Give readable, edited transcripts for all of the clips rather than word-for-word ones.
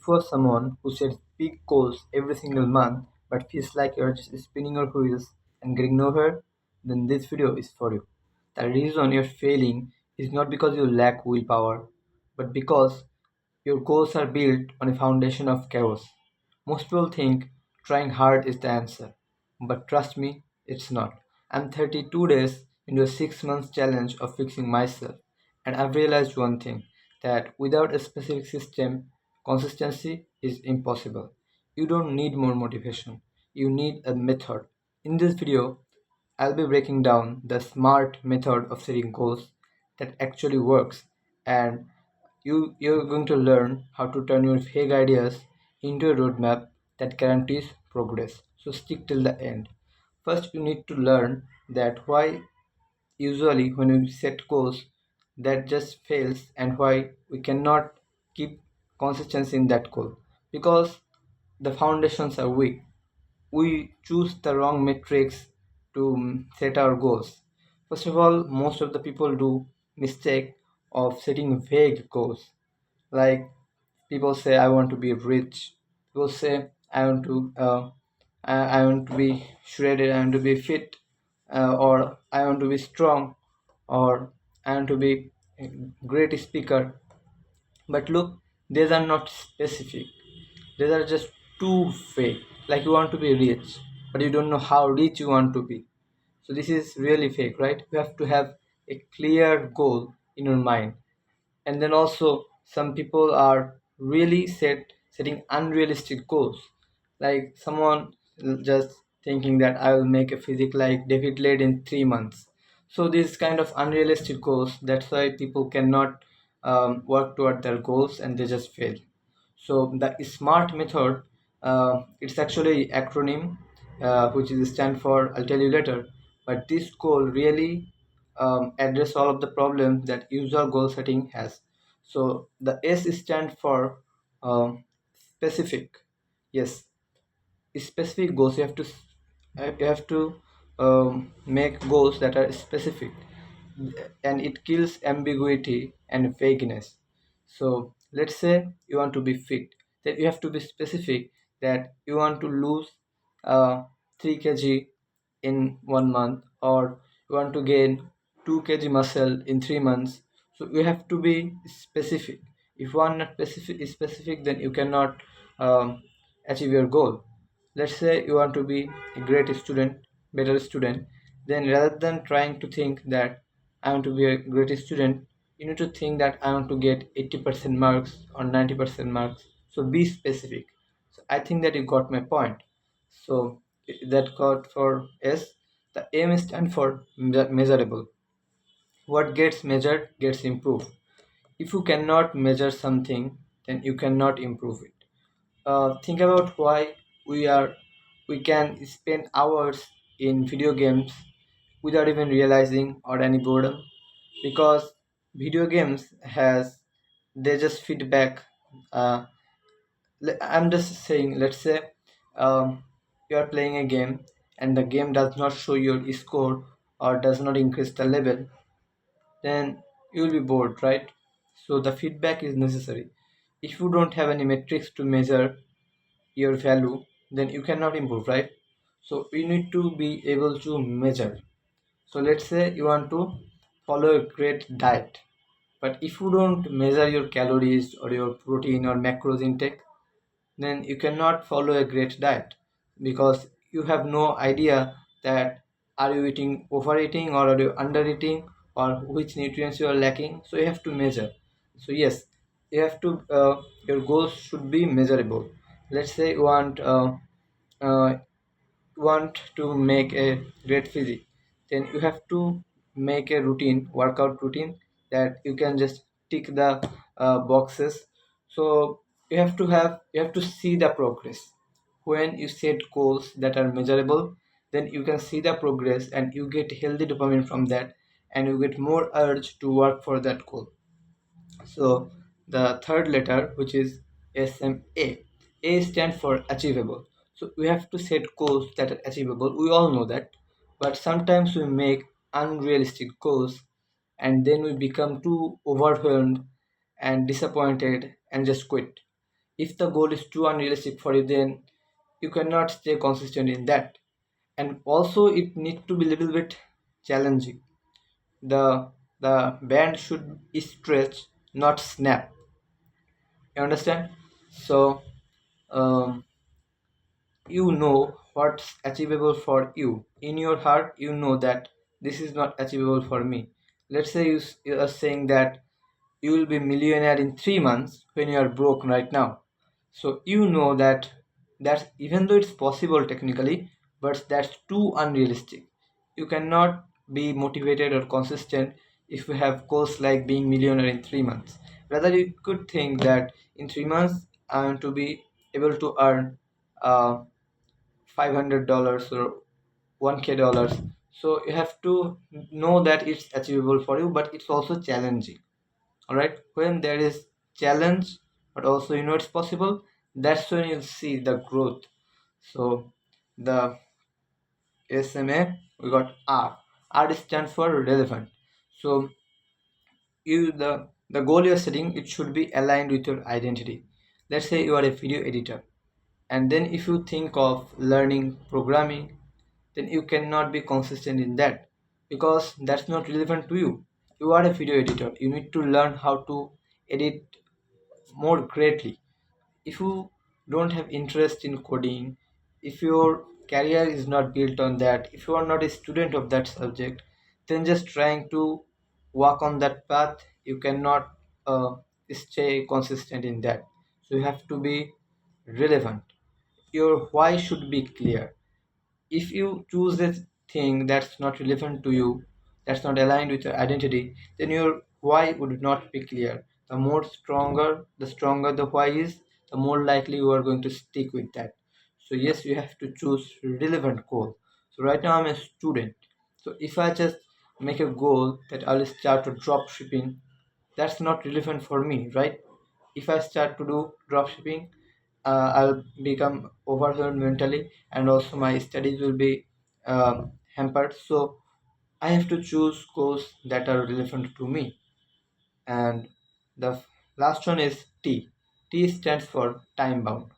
you are someone who sets big goals every single month but feels like you're just spinning your wheels and getting nowhere, then this video is for you. The reason you're failing is not because you lack willpower, but because your goals are built on a foundation of chaos. Most people think trying hard is the answer, but trust me, it's not. I'm 32 days into a 6 months challenge of fixing myself, and I've realized one thing, that without a specific system, consistency is impossible. You don't need more motivation, you need a method. In this video, I'll be breaking down the SMART method of setting goals that actually works, and you're going to learn how to turn your vague ideas into a roadmap that guarantees progress. So stick till the end. First, you need to learn that why usually when we set goals that just fails, and why we cannot keep consistency in that goal, because the foundations are weak. We choose the wrong metrics to set our goals. First of all, most of the people do mistake of setting vague goals. Like, people say I want to be rich. People say I want to be shredded. I want to be fit, or I want to be strong, or I want to be a great speaker. But look, these are not specific. These are just too fake. Like, you want to be rich, but you don't know how rich you want to be. So this is really fake, right? You have to have a clear goal in your mind. And then also, some people are really setting unrealistic goals. Like, someone just thinking that I will make a physique like David Laid in 3 months. So these kind of unrealistic goals, that's why people cannot work toward their goals and they just fail. So the SMART method, it's actually acronym, which is stand for I'll tell you later. But this goal really address all of the problems that usual goal setting has. So the S stand for specific. Yes, specific goals. You have to make goals that are specific, and it kills ambiguity and vagueness. So let's say you want to be fit, then you have to be specific that you want to lose uh, 3 kg in 1 month, or you want to gain 2 kg muscle in 3 months. So you have to be specific. If one not specific, then you cannot achieve your goal. Let's say you want to be a great student, better student, then rather than trying to think that I want to be a great student, you need to think that I want to get 80% marks or 90% marks. So be specific. So I think that you got my point. So that got for S. The M stand for measurable. What gets measured gets improved. If you cannot measure something, then you cannot improve it. Think about why we can spend hours in video games without even realizing or any boredom, because video games has, they just feedback. uh, I'm just saying, let's say you are playing a game and the game does not show your score or does not increase the level, then you will be bored, right? So the feedback is necessary. If you don't have any metrics to measure your value, then you cannot improve, right? So you need to be able to measure. So let's say you want to follow a great diet, but if you don't measure your calories or your protein or macros intake, then you cannot follow a great diet, because you have no idea that are you eating, overeating, or are you undereating, or which nutrients you are lacking. So you have to measure. So yes, you have to your goals should be measurable. Let's say you uh, want to make a great physique, then you have to make a routine, workout routine, that you can just tick the boxes. So you have to see the progress. When you set goals that are measurable, then you can see the progress and you get healthy dopamine from that, and you get more urge to work for that goal. So the third letter, which is SMA, A stands for achievable. So we have to set goals that are achievable. We all know that, but sometimes we make unrealistic goals, and then we become too overwhelmed and disappointed and just quit. If the goal is too unrealistic for you, then you cannot stay consistent in that. And also it needs to be a little bit challenging. The band should stretch, not snap. You understand? So um, you know what's achievable for you. In your heart you know that this is not achievable for me. Let's say you are saying that you will be millionaire in 3 months when you are broke right now. So you know that that's, even though it's possible technically, but that's too unrealistic. You cannot be motivated or consistent if you have goals like being millionaire in 3 months. Rather you could think that in 3 months I am to be able to earn uh, $500 or 1k dollars. So you have to know that it's achievable for you, but it's also challenging. All right, when there is challenge but also you know it's possible, that's when you'll see the growth. So the SMA, we got R stands for relevant. So the goal you're setting, it should be aligned with your identity. Let's say you are a video editor, and then if you think of learning programming, then you cannot be consistent in that because that's not relevant to you. You are a video editor, you need to learn how to edit more greatly. If you don't have interest in coding, if your career is not built on that, if you are not a student of that subject, then just trying to walk on that path, you cannot stay consistent in that. So you have to be relevant. Your why should be clear. If you choose a thing that's not relevant to you, that's not aligned with your identity, then your why would not be clear. The stronger the why is, the more likely you are going to stick with that. So yes, you have to choose relevant goal. So right now I'm a student. So if I just make a goal that I'll start to drop shipping, that's not relevant for me, right? If I start to do drop shipping, I'll become overwhelmed mentally, and also my studies will be hampered. So I have to choose goals that are relevant to me. And the last one is T. T stands for time bound.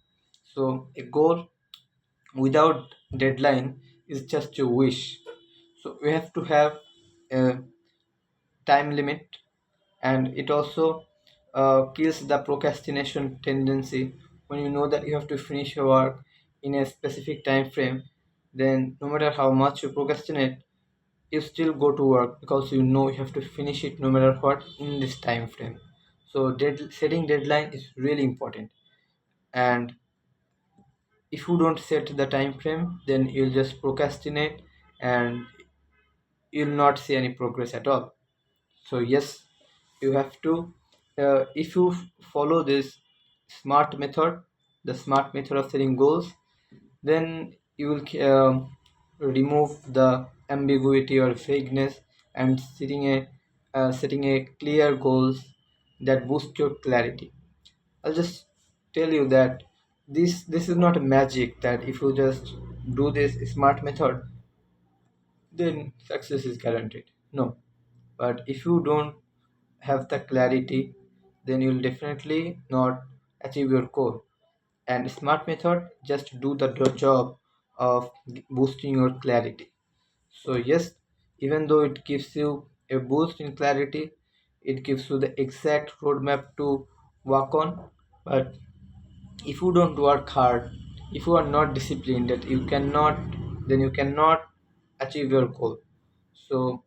So a goal without deadline is just a wish. So we have to have a time limit, and it also kills the procrastination tendency. When you know that you have to finish your work in a specific time frame, then no matter how much you procrastinate, you still go to work because you know you have to finish it no matter what in this time frame. So setting deadline is really important. And if you don't set the time frame, then you'll just procrastinate and you'll not see any progress at all. So yes, you have to if you follow this smart method, the smart method of setting goals, then you will remove the ambiguity or vagueness, and setting a clear goals that boost your clarity. I'll just tell you that this is not a magic that if you just do this smart method, then success is guaranteed. No, but if you don't have the clarity, then you'll definitely not achieve your goal. And smart method just do the job of boosting your clarity. So yes, even though it gives you a boost in clarity, it gives you the exact roadmap to work on. But if you don't work hard, if you are not disciplined, that you cannot, then you cannot achieve your goal. So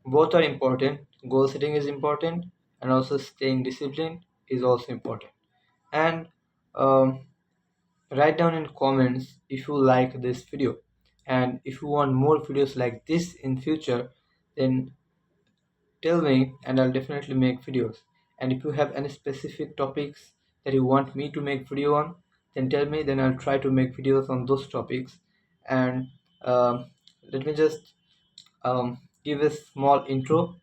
both are important. Goal setting is important, and also staying disciplined is also important. And um, write down in comments if you like this video, and if you want more videos like this in future, then tell me and I'll definitely make videos. And if you have any specific topics that you want me to make video on, then tell me, then I'll try to make videos on those topics. And let me just give a small intro.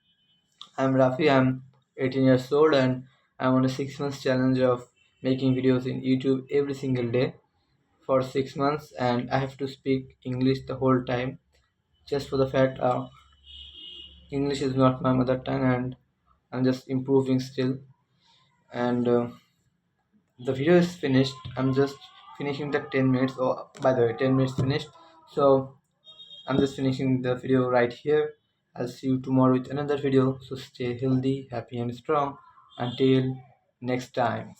I'm Rafi. I'm 18 years old, and I'm on a 6 months challenge of making videos in YouTube every single day for 6 months, and I have to speak English the whole time just for the fact English is not my mother tongue, and I'm just improving still. And the video is finished. I'm just finishing the 10 minutes. Oh, by the way, 10 minutes finished. So I'm just finishing the video right here. I'll see you tomorrow with another video. So stay healthy, happy, and strong. Until next time.